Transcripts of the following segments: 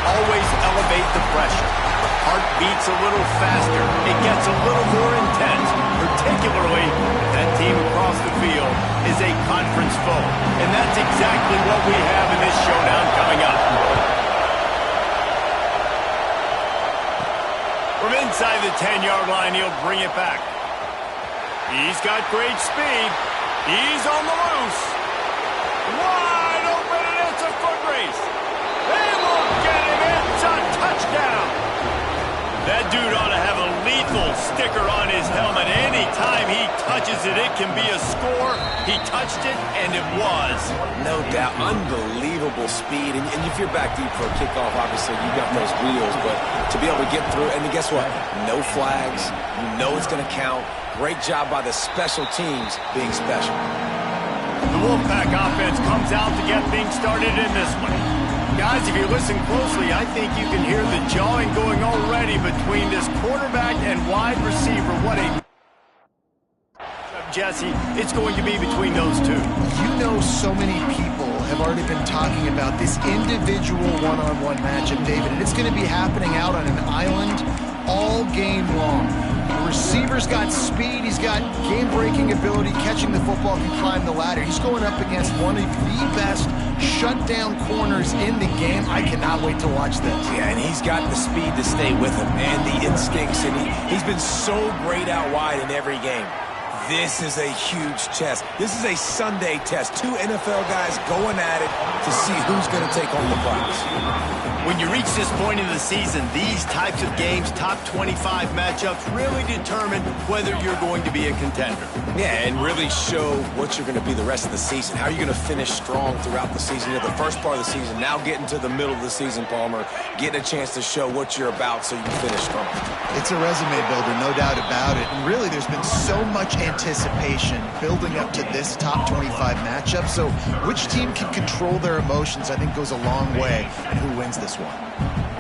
always elevate the pressure. The heart beats a little faster. It gets a little more intense, particularly if that team across the field is a conference foe. And that's exactly what we have in this showdown coming up. From inside the 10-yard line, he'll bring it back. He's got great speed. He's on the loose. Wide open, and it's a foot race. They will get him. It's a touchdown. That dude ought to have a lethal sticker on his helmet. Anytime he touches it, it can be a score. He touched it, and it was. No doubt. Unbelievable speed. And if you're back deep for a kickoff, obviously you got those wheels. But to be able to get through, and guess what? No flags. You know it's going to count. Great job by the special teams being special. The Wolfpack offense comes out to get things started in this one. Guys, if you listen closely, I think you can hear the jawing going already between this quarterback and wide receiver. What a... Jesse, it's going to be between those two. You know, so many people have already been talking about this individual one-on-one matchup, David, and it's going to be happening out on an island all game long. The receiver's got speed, he's got game-breaking ability, catching the football, can climb the ladder. He's going up against one of the best shutdown corners in the game. I cannot wait to watch this. Yeah, and he's got the speed to stay with him and the instincts, and he's been so great out wide in every game. This is a huge test. This is a Sunday test. Two NFL guys going at it to see who's going to take home the prize. When you reach this point in the season, these types of games, top 25 matchups, really determine whether you're going to be a contender. Yeah, and really show what you're going to be the rest of the season. How are you going to finish strong throughout the season? You know, the first part of the season, now getting to the middle of the season, Palmer, getting a chance to show what you're about so you can finish strong. It's a resume builder, no doubt about it. And really, there's been so much anticipation building up to this top 25 matchup. So which team can control their emotions, I think, goes a long way in who wins this one.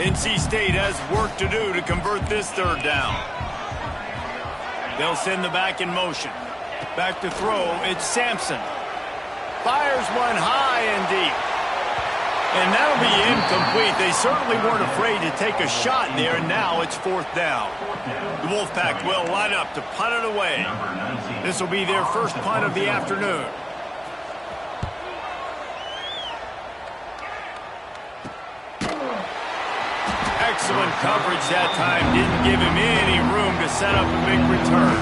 NC State has work to do to convert this third down. They'll send the back in motion. Back to throw, it's Sampson. Fires one high and deep. And that'll be incomplete. They certainly weren't afraid to take a shot there, and now it's fourth down. The Wolfpack will line up to punt it away. This will be their first punt of the afternoon. Excellent coverage that time. Didn't give him any room to set up a big return.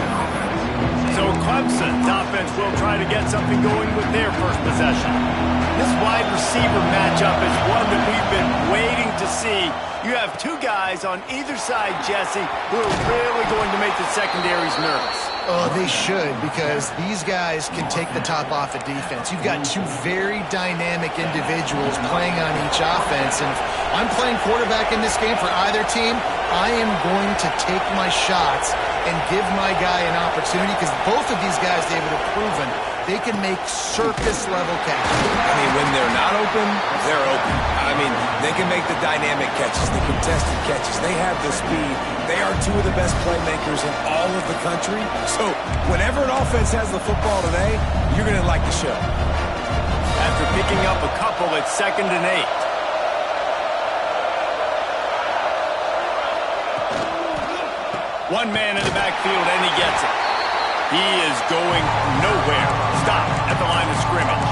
So Clemson's offense will try to get something going with their first possession. This wide receiver matchup is one that we've been waiting to see. You have two guys on either side, Jesse, who are really going to make the secondaries nervous. Oh, they should, because these guys can take the top off of defense. You've got two very dynamic individuals playing on each offense, and if I'm playing quarterback in this game for either team, I am going to take my shots and give my guy an opportunity, because both of these guys, David, have proven they can make circus-level catches. I mean, when they're not open, they're open. I mean, they can make the dynamic catches, the contested catches. They have the speed. They are two of the best playmakers in all of the country. So whenever an offense has the football today, you're going to like the show. After picking up a couple, it's 2nd and 8. One man in the backfield, and he gets it. He is going nowhere. Stop at the line of scrimmage.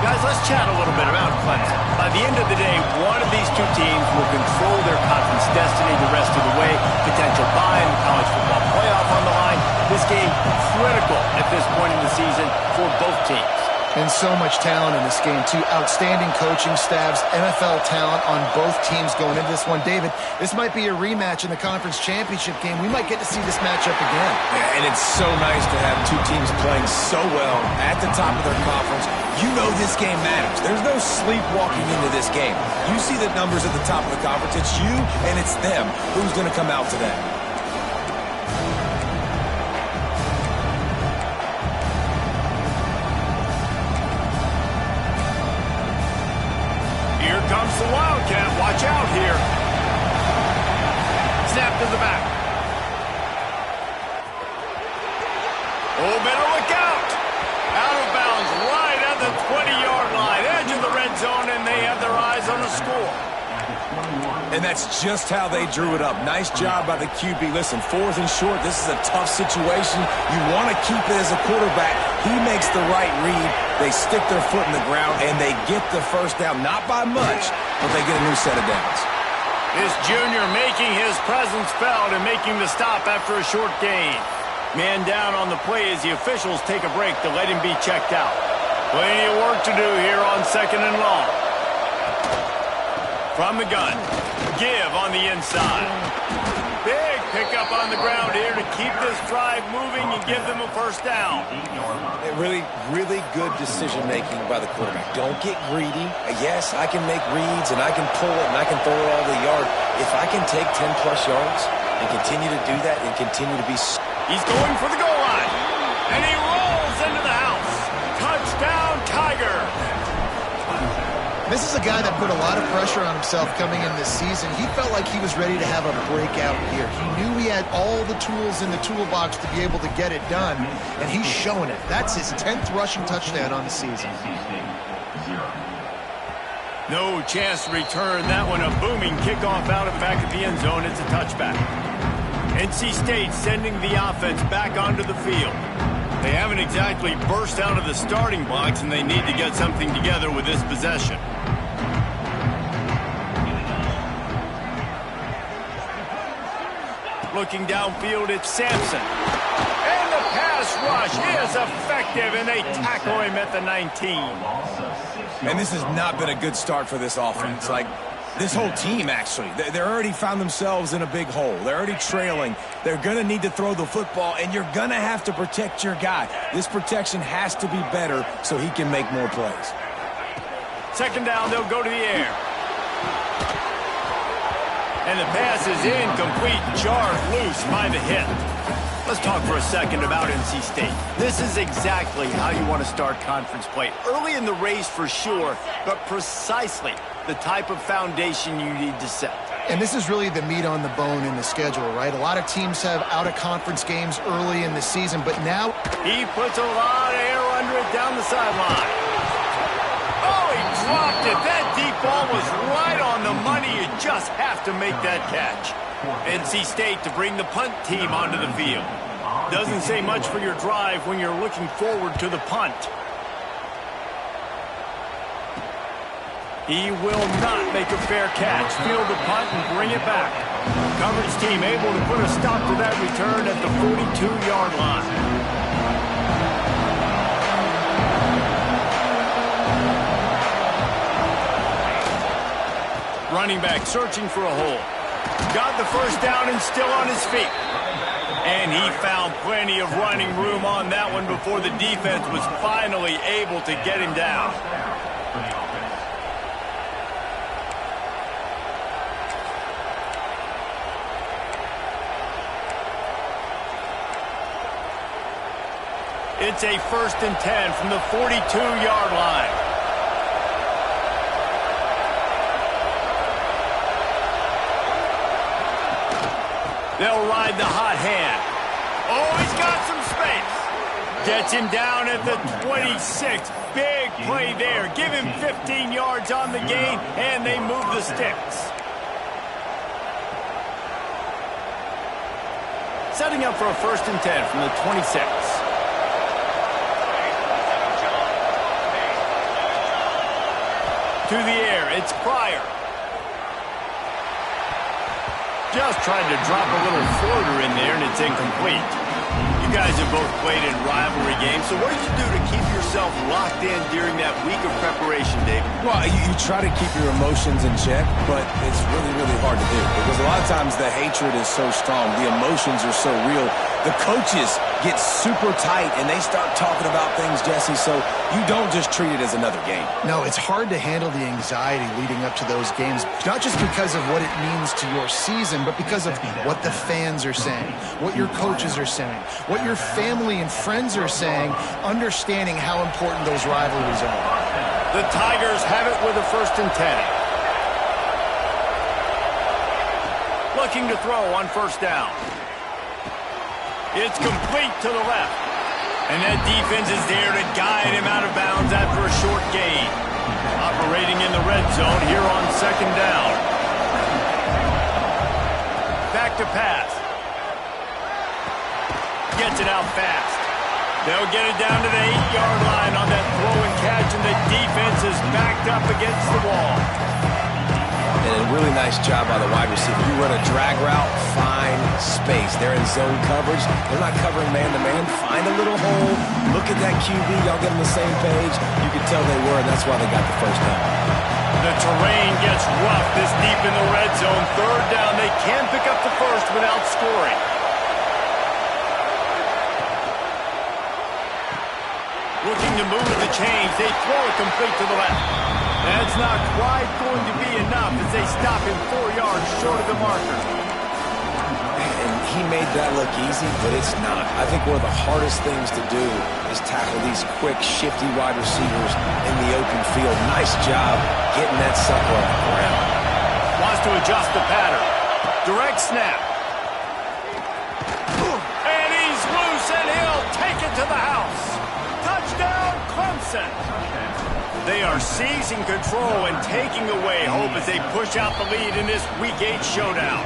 Guys, let's chat a little bit about Clemson. By the end of the day, one of these two teams will control their conference destiny the rest of the way. Potential bye in the college football playoff on the line. This game critical at this point in the season for both teams. And so much talent in this game, too. Outstanding coaching staffs, NFL talent on both teams going into this one. David, this might be a rematch in the conference championship game. We might get to see this matchup again. Yeah, and it's so nice to have two teams playing so well at the top of their conference. You know this game matters. There's no sleepwalking into this game. You see the numbers at the top of the conference. It's you and it's them. Who's going to come out today? Comes the Wildcat. Watch out here. Snap to the back. Oh, better look out. Out of bounds right at the 20-yard line. Edge of the red zone, and they have their eyes on the score. And that's just how they drew it up. Nice job by the QB. Listen, 4th and short, this is a tough situation. You want to keep it as a quarterback. He makes the right read. They stick their foot in the ground, and they get the first down. Not by much, but they get a new set of downs. This junior making his presence felt and making the stop after a short gain. Man down on the play as the officials take a break to let him be checked out. Plenty of work to do here on 2nd and long. From the gun. Give on the inside. Big pickup on the ground here to keep this drive moving and give them a first down. Really, really good decision-making by the quarterback. Don't get greedy. Yes, I can make reads, and I can pull it, and I can throw it all the yard. If I can take 10-plus yards and continue to do that and continue to be... He's going for the goal line. And he rolls into the house. Touchdown, Tigers. This is a guy that put a lot of pressure on himself coming in this season. He felt like he was ready to have a breakout year. He knew he had all the tools in the toolbox to be able to get it done, and he's showing it. That's his 10th rushing touchdown on the season. No chance to return that one. A booming kickoff out of the back of the end zone. It's a touchback. NC State sending the offense back onto the field. They haven't exactly burst out of the starting blocks, and they need to get something together with this possession. Looking downfield, it's Sampson. And the pass rush is effective, and they tackle him at the 19. And this has not been a good start for this offense. Like, this whole team, actually. They're already found themselves in a big hole. They're already trailing. They're going to need to throw the football, and you're going to have to protect your guy. This protection has to be better so he can make more plays. 2nd down, they'll go to the air. And the pass is incomplete, jarred loose by the hit. Let's talk for a second about NC State. This is exactly how you want to start conference play. Early in the race for sure, but precisely the type of foundation you need to set. And this is really the meat on the bone in the schedule, right? A lot of teams have out-of-conference games early in the season, but now... He puts a lot of air under it down the sideline. Oh, he dropped it. That deep ball was right on the money. You just have to make that catch. NC State to bring the punt team onto the field. Doesn't say much for your drive when you're looking forward to the punt. He will not make a fair catch. Field the punt and bring it back. Coverage team able to put a stop to that return at the 42-yard line. Running back searching for a hole. Got the first down and still on his feet. And he found plenty of running room on that one before the defense was finally able to get him down. It's a 1st and 10 from the 42-yard line. They'll ride the hot hand. Oh, he's got some space. Gets him down at the 26. Big play there. Give him 15 yards on the gain, and they move the sticks. Setting up for a 1st and 10 from the 26. To the air, it's Pryor. Just tried to drop a little floater in there, and it's incomplete. You guys have both played in rivalry games, so what did you do to keep yourself locked in during that week of preparation, David? Well, you try to keep your emotions in check, but it's really, really hard to do because a lot of times the hatred is so strong. The emotions are so real. The coaches get super tight, and they start talking about things, Jesse, so you don't just treat it as another game. No, it's hard to handle the anxiety leading up to those games, not just because of what it means to your season, but because of what the fans are saying, what your coaches are saying, what your family and friends are saying, understanding how important those rivalries are. The Tigers have it with a 1st and 10. Looking to throw on 1st down. It's complete to the left. And that defense is there to guide him out of bounds after a short gain. Operating in the red zone here on 2nd down. back to pass. Gets it out fast. They'll get it down to the 8-yard line on that throw and catch, and the defense is backed up against the wall. And a really nice job by the wide receiver. You run a drag route, find space. They're in zone coverage. They're not covering man-to-man. Find a little hole. Look at that QB. Y'all get on the same page. You can tell they were, and that's why they got the first down. The terrain gets rough this deep in the red zone. Third down. They can pick up the first without scoring. Looking to move the chains. They throw it complete to the left. That's not quite going to be enough as they stop him 4 yards short of the marker. And he made that look easy, but it's not. I think one of the hardest things to do is tackle these quick, shifty wide receivers in the open field. Nice job getting that sucker on the ground. Wants to adjust the pattern. Direct snap. And he's loose, and he'll take it to the house. Touchdown, Clemson. They are seizing control and taking away hope as they push out the lead in this Week 8 showdown.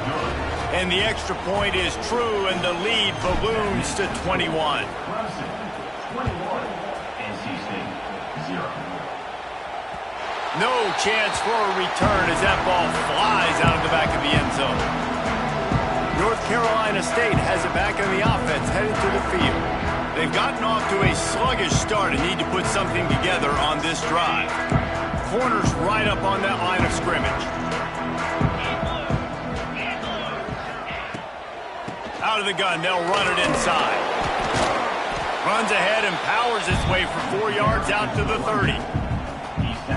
And the extra point is true, and the lead balloons to 21. No chance for a return as that ball flies out of the back of the end zone. North Carolina State has it back on the offense headed to the field. They've gotten off to a sluggish start and need to put something together on this drive. Corners right up on that line of scrimmage. Out of the gun, they'll run it inside. Runs ahead and powers his way for 4 yards out to the 30.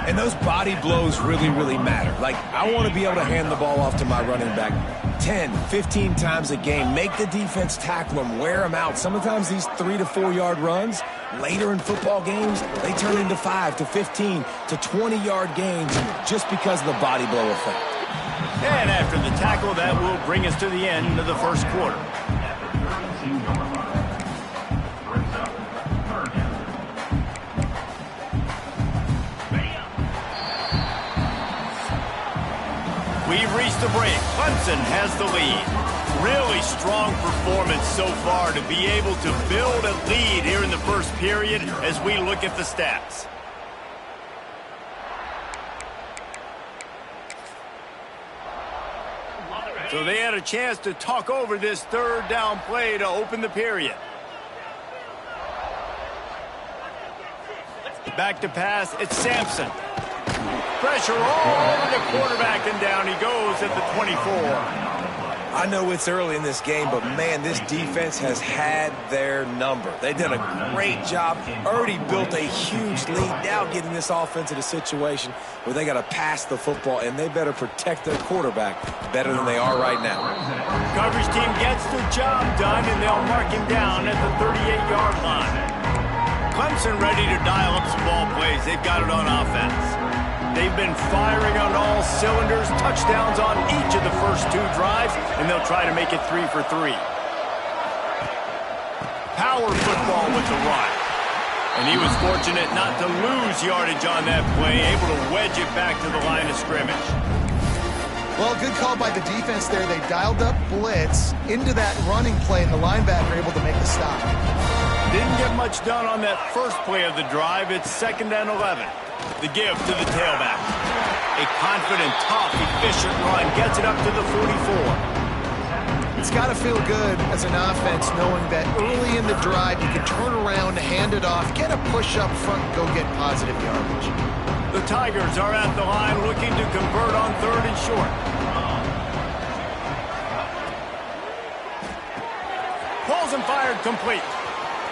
And those body blows really, really matter. Like, I want to be able to hand the ball off to my running back 10, 15 times a game. Make the defense tackle them, wear them out. Sometimes these 3 to 4 yard runs, later in football games, they turn into 5 to 15 to 20 yard gains just because of the body blow effect. And after the tackle, that will bring us to the end of the first quarter. We've reached the break. Clemson has the lead. Really strong performance so far to be able to build a lead here in the first period as we look at the stats. So they had a chance to talk over this third down play to open the period. Back to pass, it's Sampson. Pressure all over the quarterback, and down he goes at the 24. I know it's early in this game, but, man, this defense has had their number. They've done a great job, already built a huge lead, now getting this offense in a situation where they got to pass the football, and they better protect their quarterback better than they are right now. Coverage team gets the job done, and they'll mark him down at the 38-yard line. Clemson ready to dial up some ball plays. They've got it on offense. They've been firing on all cylinders, touchdowns on each of the first 2 drives, and they'll try to make it 3 for 3. Power football with the run. And he was fortunate not to lose yardage on that play, able to wedge it back to the line of scrimmage. Well, good call by the defense there. They dialed up blitz into that running play, and the linebacker able to make the stop. Didn't get much done on that first play of the drive. It's 2nd and 11. The give to the tailback. A confident, tough, efficient run gets it up to the 44. It's got to feel good as an offense knowing that early in the drive you can turn around, hand it off, get a push up front, and go get positive yardage. The Tigers are at the line looking to convert on 3rd and short. Pulls and fired complete.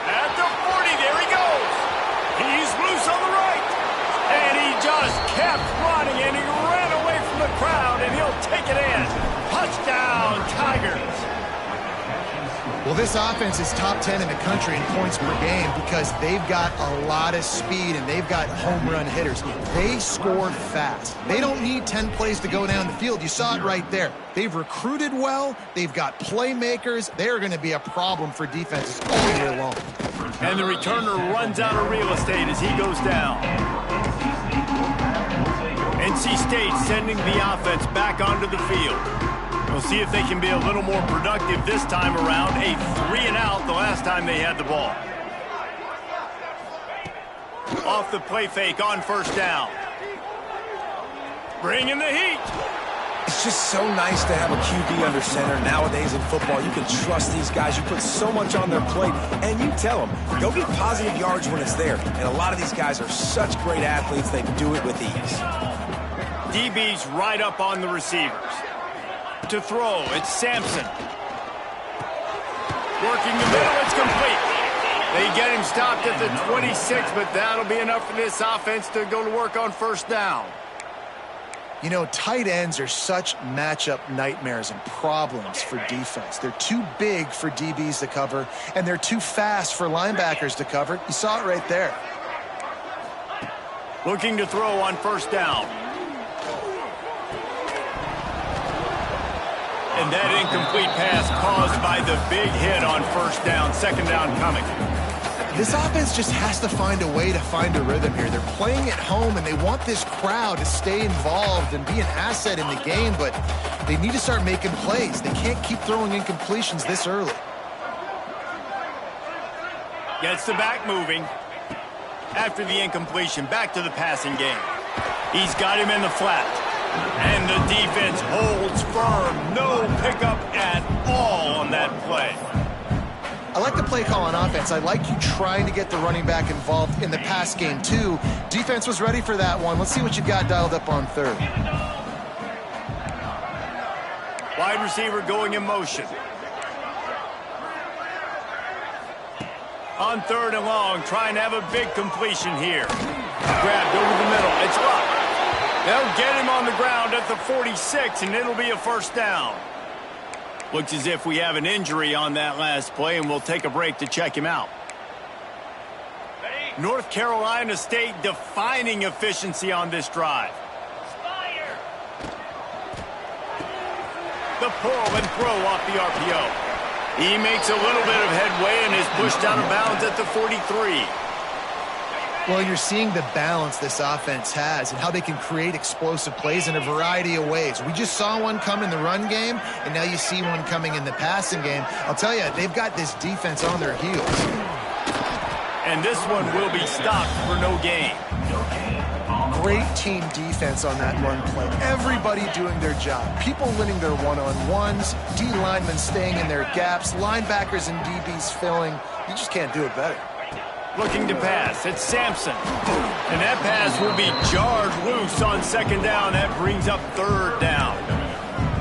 At the 40, there he goes. He's loose on the right. And he just kept running, and he ran away from the crowd, and he'll take it in. Touchdown, Tigers. Well, this offense is top 10 in the country in points per game because they've got a lot of speed, and they've got home run hitters. They score fast. They don't need 10 plays to go down the field. You saw it right there. They've recruited well. They've got playmakers. They're going to be a problem for defenses all year long. And the returner runs out of real estate as he goes down. NC State sending the offense back onto the field. We'll see if they can be a little more productive this time around. A 3-and-out the last time they had the ball. Off the play fake on first down. Bringing the heat. It's just so nice to have a QB under center. Nowadays in football, you can trust these guys. You put so much on their plate, and you tell them, go get positive yards when it's there. And a lot of these guys are such great athletes, they do it with ease. DB's right up on the receivers. To throw, it's Sampson. Working the middle, it's complete. They get him stopped at the 26, but that'll be enough for this offense to go to work on first down. You know, tight ends are such matchup nightmares and problems for defense. They're too big for DBs to cover, and they're too fast for linebackers to cover. You saw it right there. Looking to throw on first down. And that incomplete pass caused by the big hit on first down. Second down coming. This offense just has to find a way to find a rhythm here. They're playing at home, and they want this crowd to stay involved and be an asset in the game, but they need to start making plays. They can't keep throwing incompletions this early. Gets the back moving. After the incompletion, back to the passing game. He's got him in the flat. And the defense holds firm. No pickup at all on that play. I like the play call on offense. I like you trying to get the running back involved in the pass game, too. Defense was ready for that one. Let's see what you've got dialed up on third. Wide receiver going in motion. On third and long, trying to have a big completion here. Grabbed over the middle. It's up. They'll get him on the ground at the 46, and it'll be a first down. Looks as if we have an injury on that last play, and we'll take a break to check him out. North Carolina State defining efficiency on this drive. The pull and throw off the RPO. He makes a little bit of headway and is pushed out of bounds at the 43. Well, you're seeing the balance this offense has and how they can create explosive plays in a variety of ways. We just saw one come in the run game, and now you see one coming in the passing game. I'll tell you, they've got this defense on their heels. And this one will be stopped for no gain. Great team defense on that run play. Everybody doing their job. People winning their one-on-ones, D linemen staying in their gaps, linebackers and DBs filling. You just can't do it better. Looking to pass. It's Sampson. And that pass will be jarred loose on second down. That brings up third down.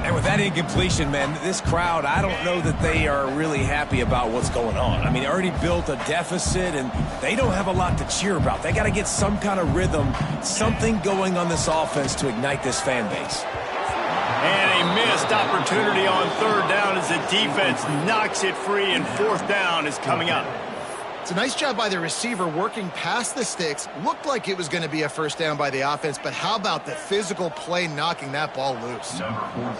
And with that incompletion, man, this crowd, I don't know that they are really happy about what's going on. I mean, they already built a deficit, and they don't have a lot to cheer about. They got to get some kind of rhythm, something going on this offense to ignite this fan base. And a missed opportunity on third down as the defense knocks it free, and fourth down is coming up. It's a nice job by the receiver working past the sticks. Looked like it was going to be a first down by the offense, but how about the physical play knocking that ball loose?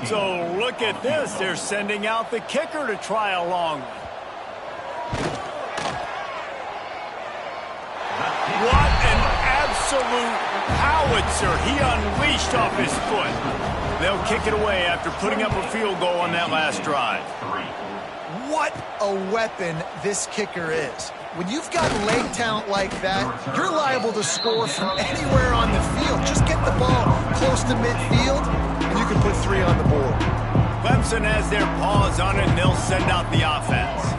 So look at this. They're sending out the kicker to try a long one. What an absolute howitzer he unleashed off his foot. They'll kick it away after putting up a field goal on that last drive. What a weapon this kicker is. When you've got leg talent like that, you're liable to score from anywhere on the field. Just get the ball close to midfield, and you can put 3 on the board. Clemson has their paws on it, and they'll send out the offense.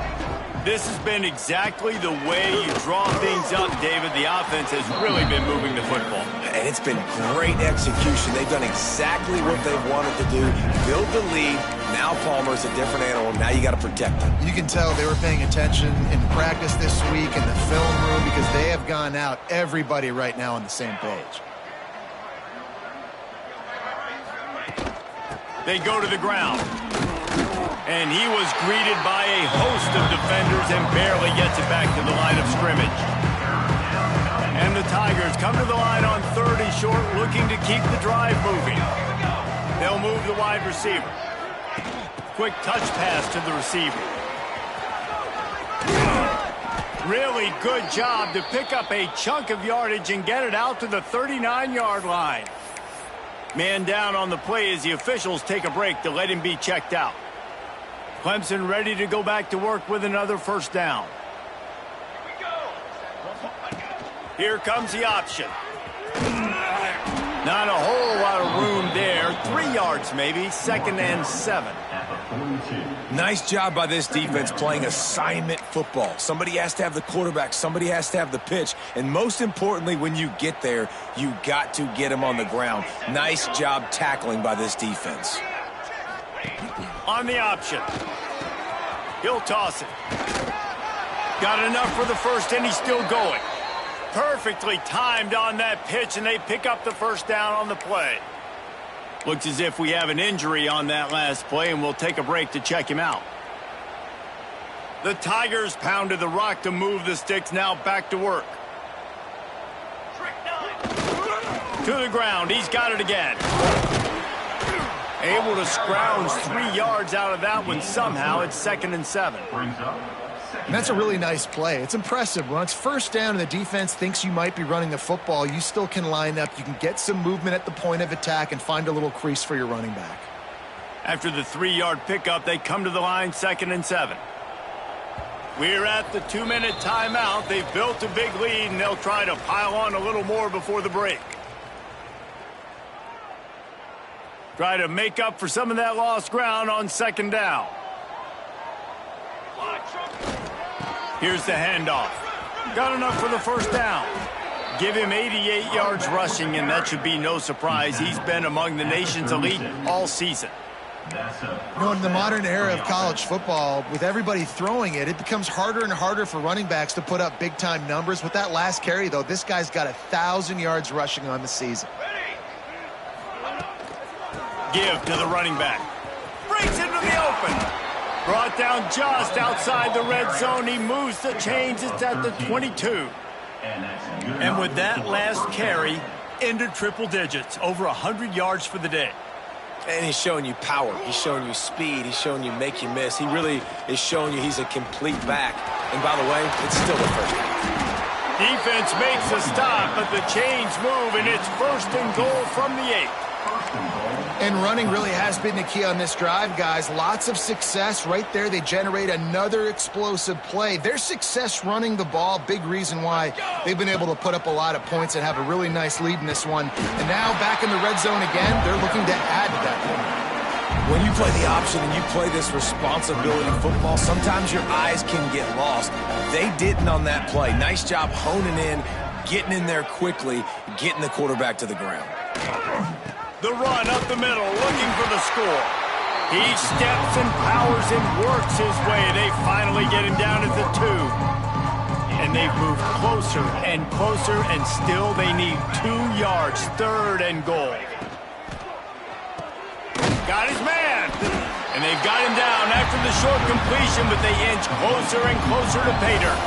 This has been exactly the way you draw things up, David. The offense has really been moving the football. And it's been great execution. They've done exactly what they've wanted to do. Build the lead. Now Palmer's a different animal. Now you got to protect him. You can tell they were paying attention in practice this week in the film room because they have gone out, everybody right now on the same page. They go to the ground. And he was greeted by a host of defenders and barely gets it back to the line of scrimmage. And the Tigers come to the line on 3rd and short, looking to keep the drive moving. They'll move the wide receiver. Quick touch pass to the receiver. Really good job to pick up a chunk of yardage and get it out to the 39-yard line. Man down on the play as the officials take a break to let him be checked out. Clemson ready to go back to work with another first down. Here comes the option. Not a whole lot of room there. 3 yards maybe, 2nd and 7. Nice job by this defense playing assignment football. Somebody has to have the quarterback. Somebody has to have the pitch. And most importantly, when you get there, you got to get him on the ground. Nice job tackling by this defense. On the option. He'll toss it. Got enough for the first, and he's still going. Perfectly timed on that pitch, and they pick up the first down on the play. Looks as if we have an injury on that last play, and we'll take a break to check him out. The Tigers pounded the rock to move the sticks, now back to work. To the ground, he's got it again. Able to scrounge 3 yards out of that one somehow. It's 2nd and 7. And that's a really nice play. It's impressive. When it's first down and the defense thinks you might be running the football, you still can line up. You can get some movement at the point of attack and find a little crease for your running back. After the 3-yard pickup, they come to the line, 2nd and 7. We're at the 2-minute timeout. They've built a big lead, and they'll try to pile on a little more before the break. Try to make up for some of that lost ground on 2nd down. Here's the handoff. Got enough for the first down. Give him 88 yards rushing, and that should be no surprise. He's been among the nation's elite all season. You know, in the modern era of college football, with everybody throwing it, it becomes harder and harder for running backs to put up big-time numbers. With that last carry, though, this guy's got 1,000 yards rushing on the season. Give to the running back. Breaks into the open. Brought down just outside the red zone. He moves the chains. It's at the 22. And with that last carry, into triple digits. Over 100 yards for the day. And he's showing you power. He's showing you speed. He's showing you make you miss. He really is showing you he's a complete back. And by the way, it's still the first down. Defense makes a stop, but the chains move, and it's 1st and goal from the 8. And running really has been the key on this drive, guys. Lots of success right there. They generate another explosive play. Their success running the ball, big reason why they've been able to put up a lot of points and have a really nice lead in this one. And now back in the red zone again, they're looking to add to that. When you play the option and you play this responsibility football, sometimes your eyes can get lost. They didn't on that play. Nice job honing in, getting in there quickly, getting the quarterback to the ground. The run up the middle, looking for the score. He steps and powers and works his way. They finally get him down at the 2. And they've moved closer and closer, and still they need 2 yards, 3rd and goal. Got his man. And they've got him down after the short completion, but they inch closer and closer to pay dirt.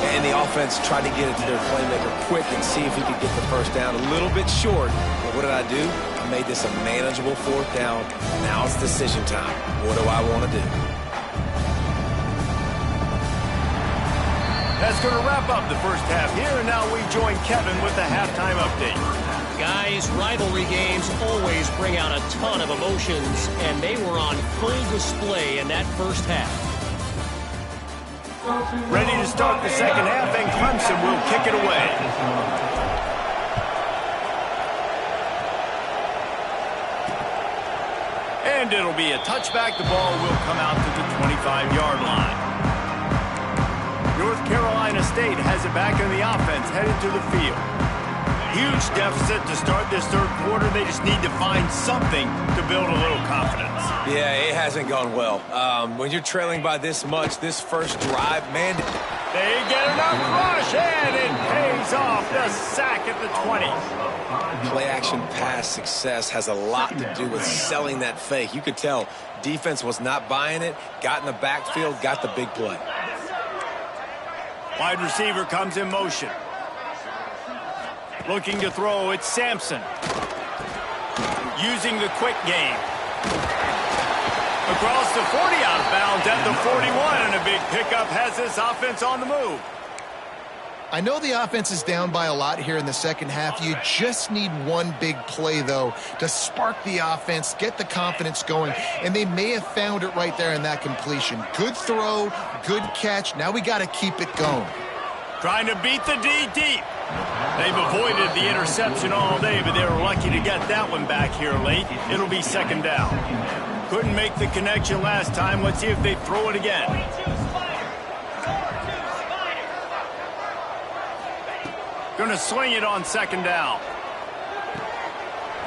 And the offense tried to get it to their playmaker quick and see if he could get the first down. A little bit short. But what did I do? I made this a manageable 4th down. Now it's decision time. What do I want to do? That's going to wrap up the first half here, and now we join Kevin with the halftime update. Guys, rivalry games always bring out a ton of emotions, and they were on full display in that first half. Ready to start the second half, and Clemson will kick it away. And it'll be a touchback. The ball will come out to the 25-yard line. North Carolina State has it back in the offense, headed to the field. Huge deficit to start this 3rd quarter. They just need to find something to build a little confidence. Yeah, it hasn't gone well. When you're trailing by this much, this first drive, man. They get enough rush, and it pays off. The sack at the 20. Play-action pass success has a lot to do with selling that fake. You could tell defense was not buying it, got in the backfield, got the big play. Wide receiver comes in motion. Looking to throw, it's Sampson. Using the quick game. Across the 40, out of bounds at the 41, and a big pickup has this offense on the move. I know the offense is down by a lot here in the second half. You just need one big play, though, to spark the offense, get the confidence going, and they may have found it right there in that completion. Good throw, good catch. Now we got to keep it going. Trying to beat the D deep. They've avoided the interception all day, but they were lucky to get that one back here late. It'll be second down. Couldn't make the connection last time. Let's see if they throw it again. Gonna swing it on second down.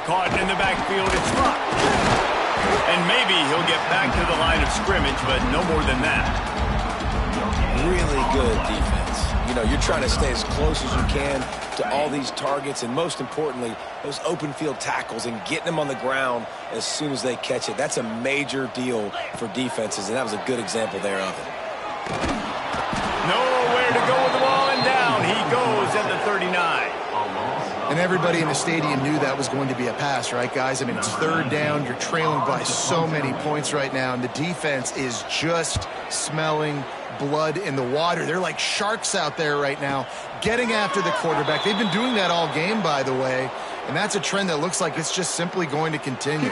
Caught in the backfield, it's dropped. And maybe he'll get back to the line of scrimmage, but no more than that. Really good defense. You know, you're trying to stay as close as you can to all these targets, and most importantly, those open field tackles and getting them on the ground as soon as they catch it. That's a major deal for defenses, and that was a good example there of it. Nowhere to go with the ball, and down he goes at the 39. And everybody in the stadium knew that was going to be a pass, right, guys? I mean, it's third down. You're trailing by so many points right now, and the defense is just smelling blood in the water. They're like sharks out there right now, getting after the quarterback. They've been doing that all game, by the way, and that's a trend that looks like it's just simply going to continue.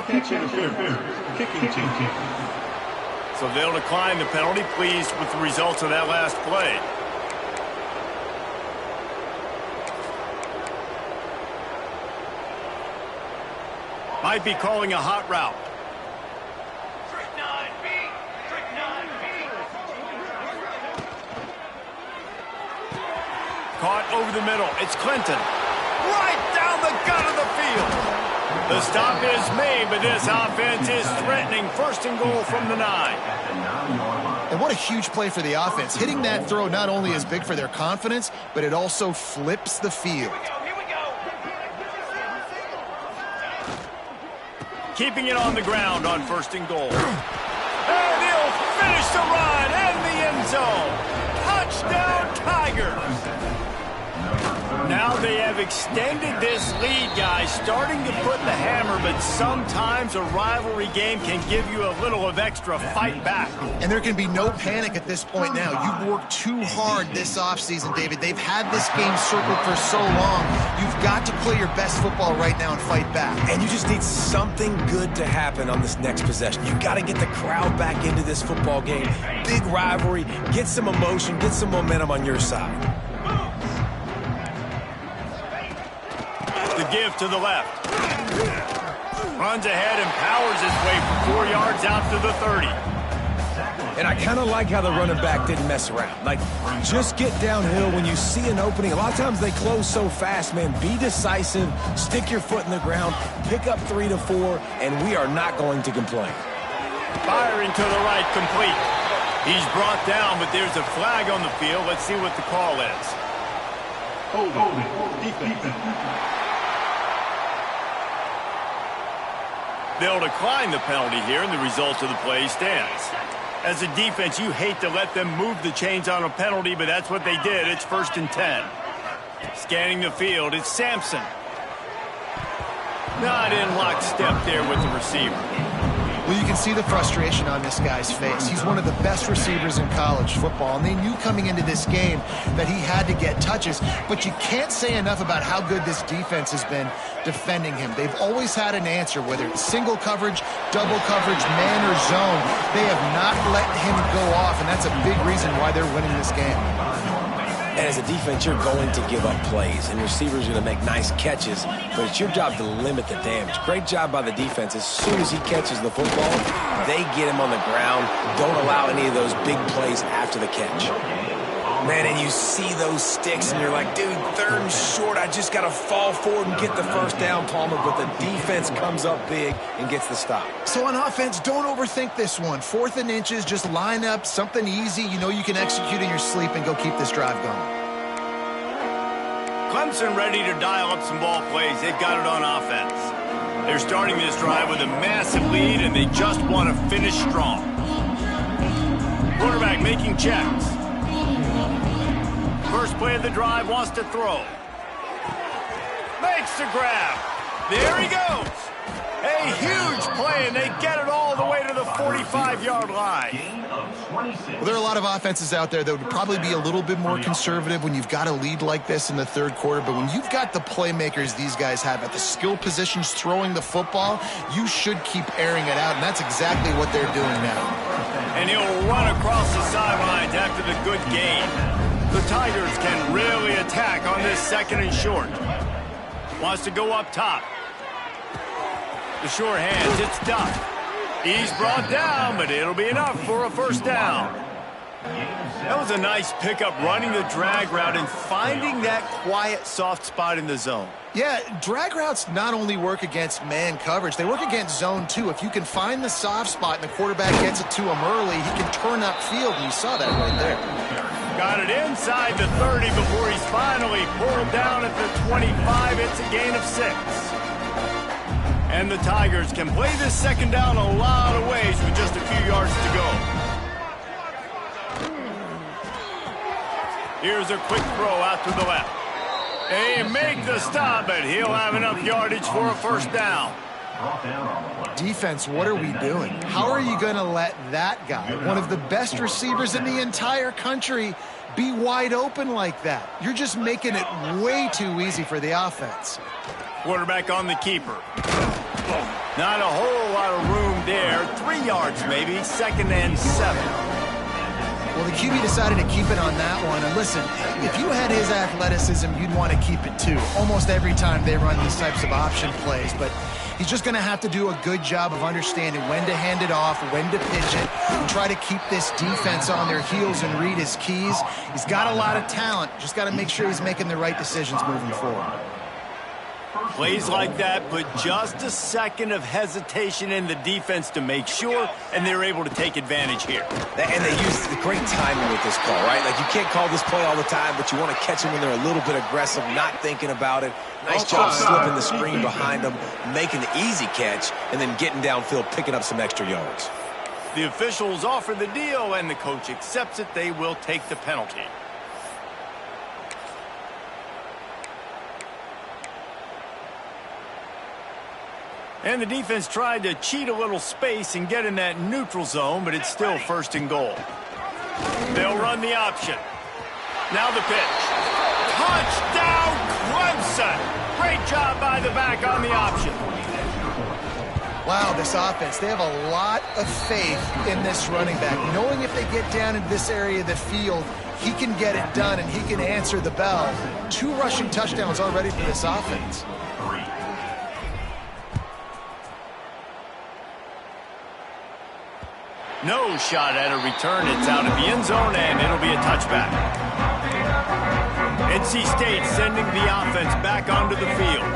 So they'll decline the penalty, pleased with the results of that last play. Might be calling a hot route. Caught over the middle. It's Clinton. Right down the gut of the field. The stop is made, but this offense is threatening. First and goal from the 9. And what a huge play for the offense. Hitting that throw not only is big for their confidence, but it also flips the field. Keeping it on the ground on first and goal. And he'll finish the run and the end zone. Touchdown, Tigers. Now they have extended this lead, guys, starting to put the hammer, but sometimes a rivalry game can give you a little of extra fight back. And there can be no panic at this point now. You've worked too hard this offseason, David. They've had this game circled for so long. You've got to play your best football right now and fight back. And you just need something good to happen on this next possession. You've got to get the crowd back into this football game. Big rivalry. Get some emotion. Get some momentum on your side. The give to the left. Runs ahead and powers his way for 4 yards out to the 30. And I kind of like how the running back didn't mess around. Like, just get downhill when you see an opening. A lot of times they close so fast, man. Be decisive. Stick your foot in the ground. Pick up 3 to 4, and we are not going to complain. Firing to the right, complete. He's brought down, but there's a flag on the field. Let's see what the call is. Hold it. Defense. They'll decline the penalty here, and the result of the play stands. As a defense, you hate to let them move the chains on a penalty, but that's what they did. It's 1st and 10. Scanning the field, it's Sampson. Not in lockstep there with the receiver. Well, you can see the frustration on this guy's face. He's one of the best receivers in college football, and they knew coming into this game that he had to get touches, but you can't say enough about how good this defense has been defending him. They've always had an answer, whether it's single coverage, double coverage, man or zone. They have not let him go off, and that's a big reason why they're winning this game. And as a defense, you're going to give up plays, and receivers are going to make nice catches, but it's your job to limit the damage. Great job by the defense. As soon as he catches the football, they get him on the ground. Don't allow any of those big plays after the catch. Man, and you see those sticks, and you're like, dude, 3rd and short. I just got to fall forward and get the first down, Palmer, but the defense comes up big and gets the stop. So on offense, don't overthink this one. 4th and inches, just line up something easy you know you can execute in your sleep and go keep this drive going. Clemson ready to dial up some ball plays. They've got it on offense. They're starting this drive with a massive lead, and they just want to finish strong. Quarterback making checks. First play of the drive, wants to throw. Makes the grab. There he goes. A huge play, and they get it all the way to the 45-yard line. Well, there are a lot of offenses out there that would probably be a little bit more conservative when you've got a lead like this in the third quarter. But when you've got the playmakers these guys have at the skill positions throwing the football, you should keep airing it out, and that's exactly what they're doing now. And he'll run across the sidelines after the good gain. The Tigers can really attack on this second and short. Wants to go up top. The short hands, it's Duck. He's brought down, but it'll be enough for a first down. That was a nice pickup, running the drag route and finding that quiet, soft spot in the zone. Yeah, drag routes not only work against man coverage, they work against zone too. If you can find the soft spot and the quarterback gets it to him early, he can turn upfield, and you saw that right there. Got it inside the 30 before he's finally pulled down at the 25. It's a gain of 6. And the Tigers can play this second down a lot of ways with just a few yards to go. Here's a quick throw out to the left. They make the stop, but he'll have enough yardage for a first down. Defense, what are we doing? How are you going to let that guy, one of the best receivers in the entire country, be wide open like that? You're just making it way too easy for the offense. Quarterback on the keeper. Not a whole lot of room there. 3 yards maybe, 2nd and 7. Well, the QB decided to keep it on that one. And listen, if you had his athleticism, you'd want to keep it too. Almost every time they run these types of option plays. But he's just going to have to do a good job of understanding when to hand it off, when to pitch it, and try to keep this defense on their heels and read his keys. He's got a lot of talent. Just got to make sure he's making the right decisions moving forward. Plays like that put just a second of hesitation in the defense to make sure, and they're able to take advantage here. And they use the great timing with this call, right? Like, you can't call this play all the time, but you want to catch them when they're a little bit aggressive, not thinking about it. Nice job slipping the screen behind them, making the easy catch, and then getting downfield, picking up some extra yards. The officials offer the deal, and the coach accepts it. They will take the penalty. And the defense tried to cheat a little space and get in that neutral zone, but it's still 1st and goal. They'll run the option. Now the pitch. Touchdown, Clemson! Great job by the back on the option. Wow, this offense, they have a lot of faith in this running back. Knowing if they get down in this area of the field, he can get it done and he can answer the bell. 2 rushing touchdowns already for this offense. No shot at a return. It's out of the end zone, and it'll be a touchback. NC State sending the offense back onto the field.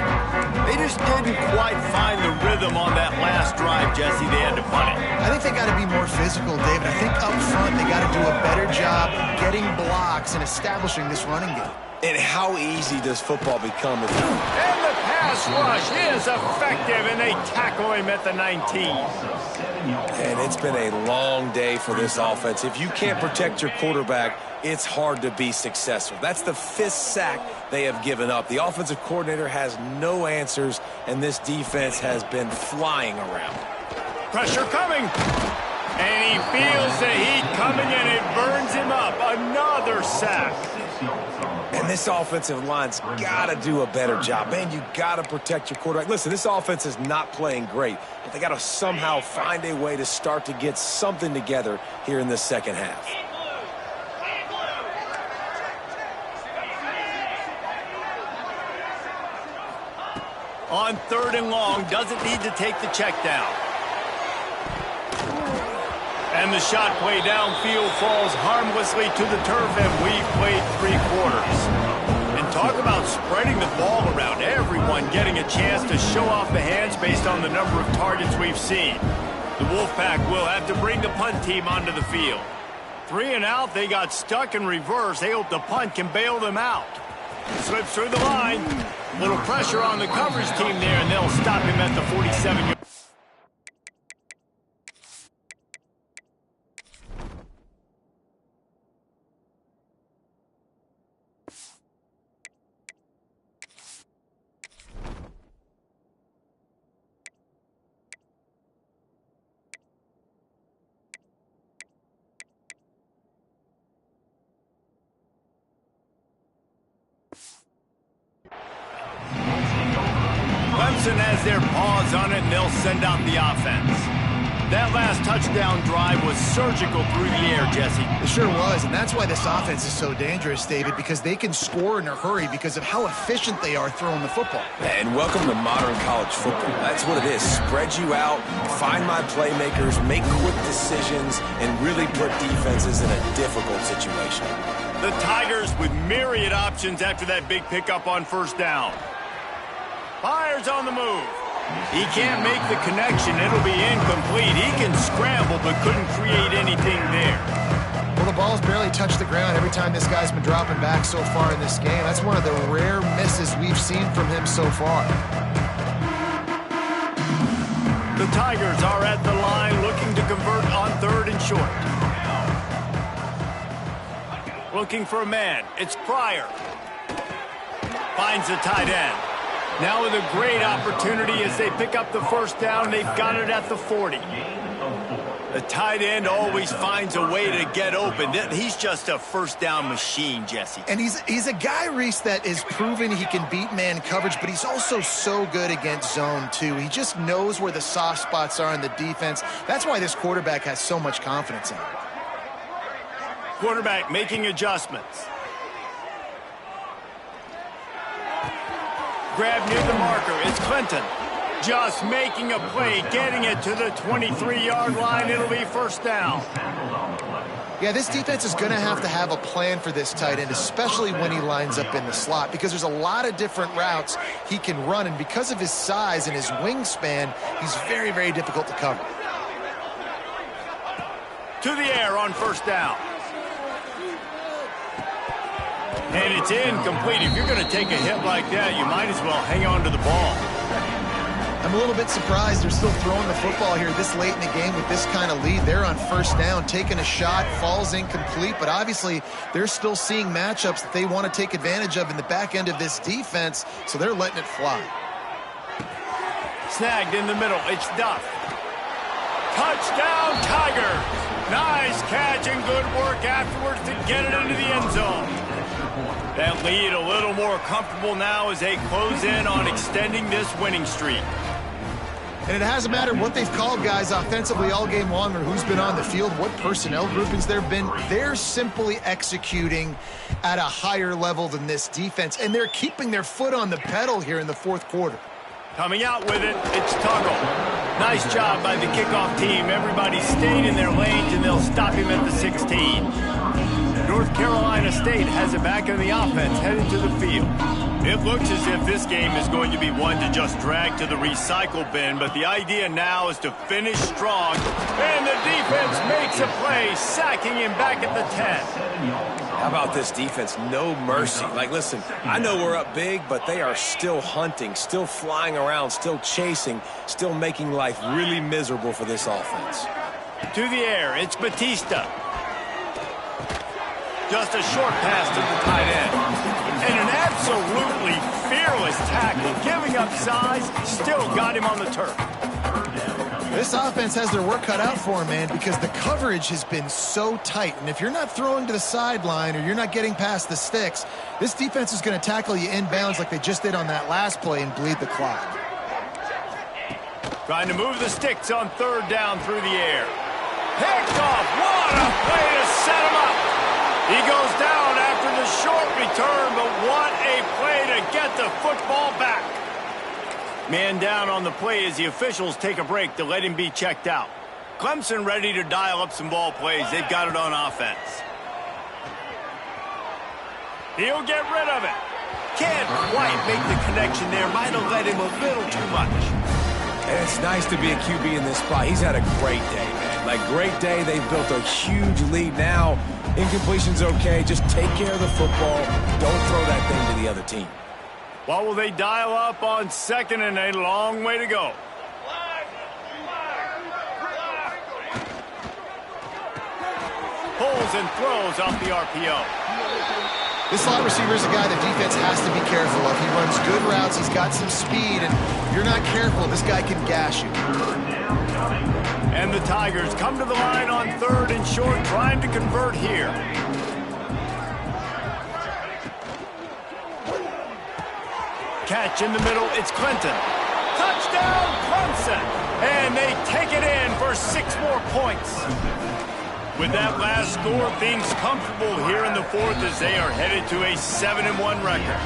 They just didn't quite find the rhythm on that last drive, Jesse. They had to punt it. I think they got to be more physical, David. I think up front they got to do a better job getting blocks and establishing this running game. And how easy does football become? And the pass rush is effective, and they tackle him at the 19. And it's been a long day for this offense. If you can't protect your quarterback, it's hard to be successful. That's the 5th sack they have given up. The offensive coordinator has no answers, and this defense has been flying around. Pressure coming. And he feels the heat coming, and it burns him up. Another sack. And this offensive line's got to do a better job. Man, you got to protect your quarterback. Listen, this offense is not playing great, but they got to somehow find a way to start to get something together here in the second half. On 3rd and long, doesn't need to take the check down. And the shot play downfield falls harmlessly to the turf, and we've played 3 quarters. And talk about spreading the ball around. Everyone getting a chance to show off the hands based on the number of targets we've seen. The Wolfpack will have to bring the punt team onto the field. 3 and out, they got stuck in reverse. They hope the punt can bail them out. Slips through the line. Little pressure on the coverage team there, and they'll stop him at the 47-yard. Clemson has their paws on it, and they'll send out the offense. That last touchdown drive was surgical through the air, Jesse. It sure was, and that's why this offense is so dangerous, David, because they can score in a hurry because of how efficient they are throwing the football. And welcome to modern college football. That's what it is. Spread you out, find my playmakers, make quick decisions, and really put defenses in a difficult situation. The Tigers with myriad options after that big pickup on first down. Fires on the move. He can't make the connection. It'll be incomplete. He can scramble, but couldn't create anything there. Well, the ball's barely touched the ground every time this guy's been dropping back so far in this game. That's one of the rare misses we've seen from him so far. The Tigers are at the line looking to convert on 3rd and short. Looking for a man. It's Pryor. Finds the tight end. Now with a great opportunity as they pick up the first down. They've got it at the 40. The tight end always finds a way to get open. He's just a first down machine, Jesse. And he's a guy, Reese, that is proven he can beat man coverage, but he's also so good against zone, too. He just knows where the soft spots are in the defense. That's why this quarterback has so much confidence in him. Quarterback making adjustments. Grab near the marker. It's Clinton. Just making a play, getting it to the 23-yard line. It'll be first down. Yeah, this defense is going to have a plan for this tight end, especially when he lines up in the slot, because there's a lot of different routes he can run, and because of his size and his wingspan, he's very, very difficult to cover. To the air on first down. And it's incomplete. If you're going to take a hit like that, you might as well hang on to the ball. I'm a little bit surprised they're still throwing the football here this late in the game with this kind of lead. They're on first down, taking a shot, falls incomplete, but obviously they're still seeing matchups that they want to take advantage of in the back end of this defense, so they're letting it fly. Snagged in the middle. It's Duff. Touchdown, Tigers! Nice catch and good work afterwards to get it into the end zone. That lead a little more comfortable now as they close in on extending this winning streak. And it hasn't mattered what they've called guys offensively all game long or who's been on the field, what personnel groupings there have been. They're simply executing at a higher level than this defense, and they're keeping their foot on the pedal here in the fourth quarter. Coming out with it, it's Tuggle. Nice job by the kickoff team. Everybody stayed in their lanes, and they'll stop him at the 16. North Carolina State has it back in the offense, heading to the field. It looks as if this game is going to be one to just drag to the recycle bin, but the idea now is to finish strong, and the defense makes a play, sacking him back at the 10. How about this defense? No mercy. Like, listen, I know we're up big, but they are still hunting, still flying around, still chasing, still making life really miserable for this offense. To the air, it's Batista. Just a short pass to the tight end. And an absolutely fearless tackle, giving up size, still got him on the turf. This offense has their work cut out for him, man, because the coverage has been so tight. And if you're not throwing to the sideline or you're not getting past the sticks, this defense is going to tackle you inbounds like they just did on that last play and bleed the clock. Trying to move the sticks on third down through the air. Picked off. What a play to set him up. He goes down after the short return, but what a play to get the football back. Man down on the play as the officials take a break to let him be checked out. Clemson ready to dial up some ball plays. They've got it on offense. He'll get rid of it. Can't quite make the connection there. Might have led him a little too much. And it's nice to be a QB in this spot. He's had a great day, man. Like, great day. They've built a huge lead now. Incompletion's okay. Just take care of the football. Don't throw that thing to the other team. What will they dial up on second and a long way to go? Pulls and throws off the RPO. This slot receiver is a guy the defense has to be careful of. He runs good routes. He's got some speed, and if you're not careful, this guy can gash you. And the Tigers come to the line on third and short, trying to convert here. Catch in the middle, it's Clinton. Touchdown, Clemson! And they take it in for 6 more points. With that last score, things comfortable here in the fourth as they are headed to a 7-1 record.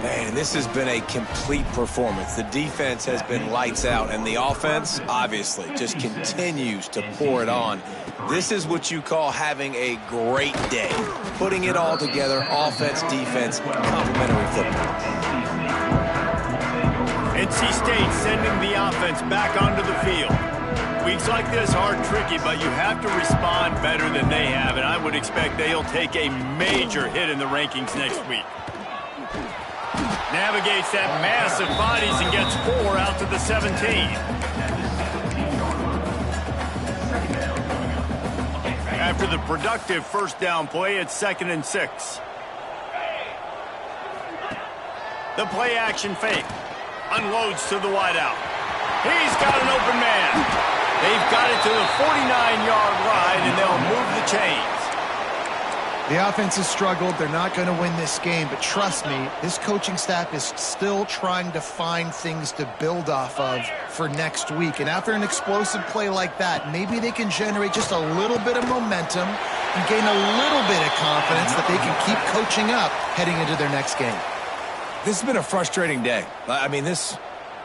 Man, this has been a complete performance. The defense has been lights out, and the offense, obviously, just continues to pour it on. This is what you call having a great day. Putting it all together, offense, defense, complementary football. NC State sending the offense back onto the field. Weeks like this are tricky, but you have to respond better than they have, and I would expect they'll take a major hit in the rankings next week. Navigates that mass of bodies and gets 4 out to the 17. After the productive first down play, it's 2nd and 6. The play action fake. Unloads to the wideout. He's got an open man. They've got it to the 49-yard line, and they'll move the chains. The offense has struggled. They're not going to win this game, but trust me, this coaching staff is still trying to find things to build off of for next week. And after an explosive play like that, maybe they can generate just a little bit of momentum and gain a little bit of confidence that they can keep coaching up heading into their next game. This has been a frustrating day. I mean,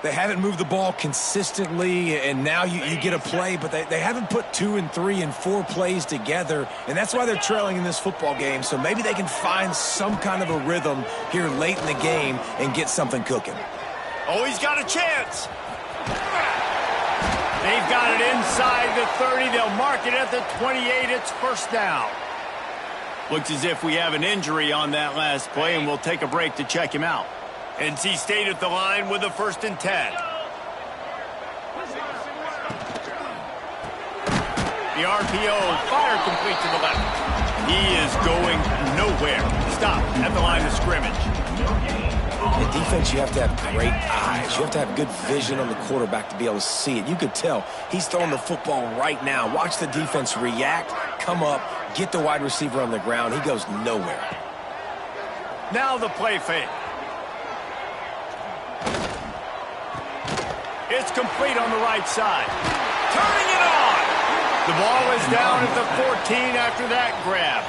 they haven't moved the ball consistently, and now you get a play, but they haven't put 2 and 3 and 4 plays together, and that's why they're trailing in this football game. So maybe they can find some kind of a rhythm here late in the game and get something cooking. Oh, he's got a chance. They've got it inside the 30. They'll mark it at the 28. It's first down. Looks as if we have an injury on that last play, and we'll take a break to check him out. NC State at the line with a 1st and 10. The RPO, fire complete to the left. He is going nowhere. Stop at the line of scrimmage. In defense, you have to have great eyes. You have to have good vision on the quarterback to be able to see it. You could tell he's throwing the football right now. Watch the defense react, come up, get the wide receiver on the ground. He goes nowhere. Now the play fake. It's complete on the right side. Turning it on. The ball is down at the 14 after that grab.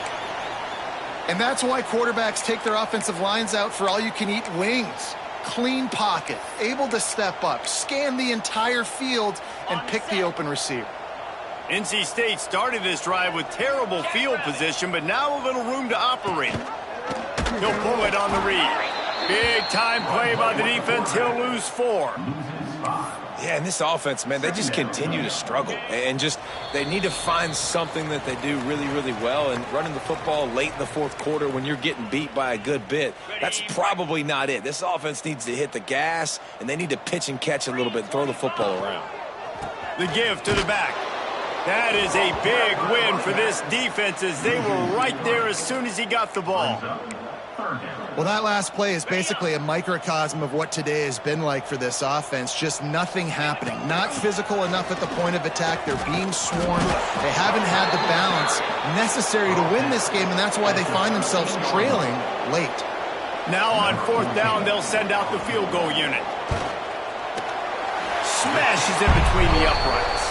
And that's why quarterbacks take their offensive lines out for all-you-can-eat wings. Clean pocket, able to step up, scan the entire field, and pick the open receiver. NC State started this drive with terrible field position, but now a little room to operate. He'll pull it on the read. Big-time play by the defense. He'll lose 4. Yeah, and this offense, man, they just continue to struggle. And they need to find something that they do really, really well. And running the football late in the fourth quarter when you're getting beat by a good bit, that's probably not it. This offense needs to hit the gas, and they need to pitch and catch a little bit and throw the football around. The give to the back. That is a big win for this defense as they were right there as soon as he got the ball. Well, that last play is basically a microcosm of what today has been like for this offense. Just nothing happening. Not physical enough at the point of attack. They're being swarmed. They haven't had the balance necessary to win this game, and that's why they find themselves trailing late. Now on 4th down, they'll send out the field goal unit. Smashes in between the uprights.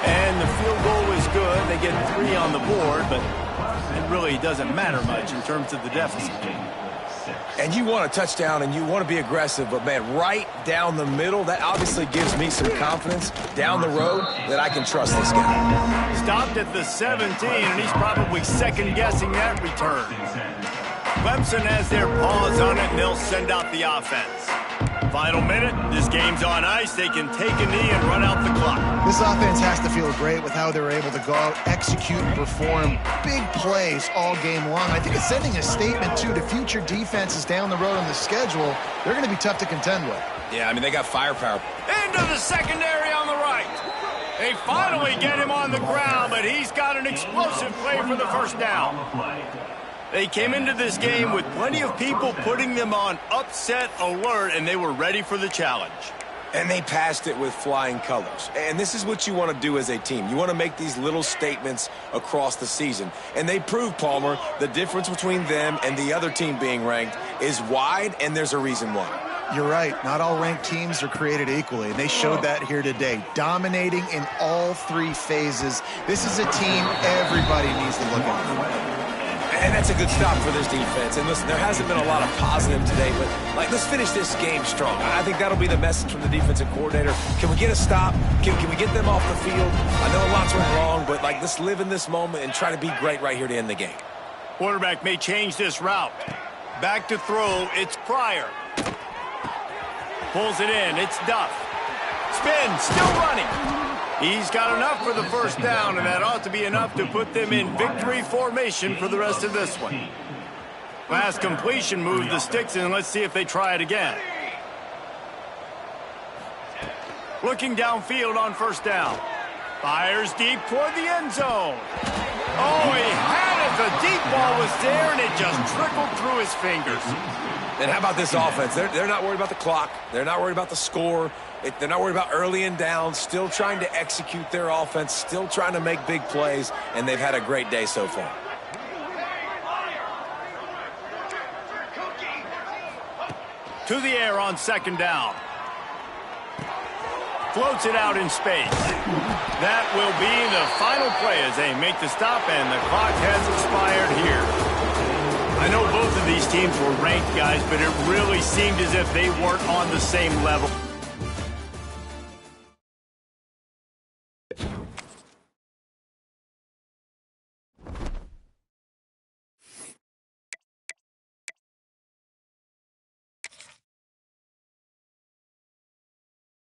And the field goal is good. They get 3 on the board, but it really doesn't matter much in terms of the deficit. And you want a touchdown and you want to be aggressive, but, man, right down the middle, that obviously gives me some confidence down the road that I can trust this guy. Stopped at the 17, and he's probably second-guessing that return. Clemson has their paws on it, and they'll send out the offense. Final minute, this game's on ice. They can take a knee and run out the clock. This offense has to feel great with how they're able to go out, execute, and perform big plays all game long. I think it's sending a statement, too, to future defenses down the road on the schedule. They're going to be tough to contend with. Yeah, I mean, they got firepower. Into the secondary on the right. They finally get him on the ground, but he's got an explosive play for the first down. They came into this game with plenty of people putting them on upset alert, and they were ready for the challenge. And they passed it with flying colors. And this is what you want to do as a team. You want to make these little statements across the season. And they proved, Palmer, the difference between them and the other team being ranked is wide, and there's a reason why. You're right. Not all ranked teams are created equally, and they showed that here today. Dominating in all three phases. This is a team everybody needs to look at. And that's a good stop for this defense. And listen, there hasn't been a lot of positive today, but let's finish this game strong. I think that'll be the message from the defensive coordinator. Can we get a stop? Can we get them off the field? I know lots went wrong, but let's live in this moment and try to be great right here to end the game. Quarterback may change this route. Back to throw, it's Pryor. Pulls it in, it's Duff. Spin, still running. He's got enough for the first down, and that ought to be enough to put them in victory formation for the rest of this one. Last completion moved the sticks, and let's see if they try it again. Looking downfield on first down. Fires deep toward the end zone. Oh, he had it. The deep ball was there, and it just trickled through his fingers. And how about this offense? They're not worried about the clock. They're not worried about the score. They're not worried about early and down. Still trying to execute their offense. Still trying to make big plays. And they've had a great day so far. To the air on second down. Floats it out in space. That will be the final play as they make the stop, and the clock has expired here. I know both of these teams were ranked, guys, but it really seemed as if they weren't on the same level.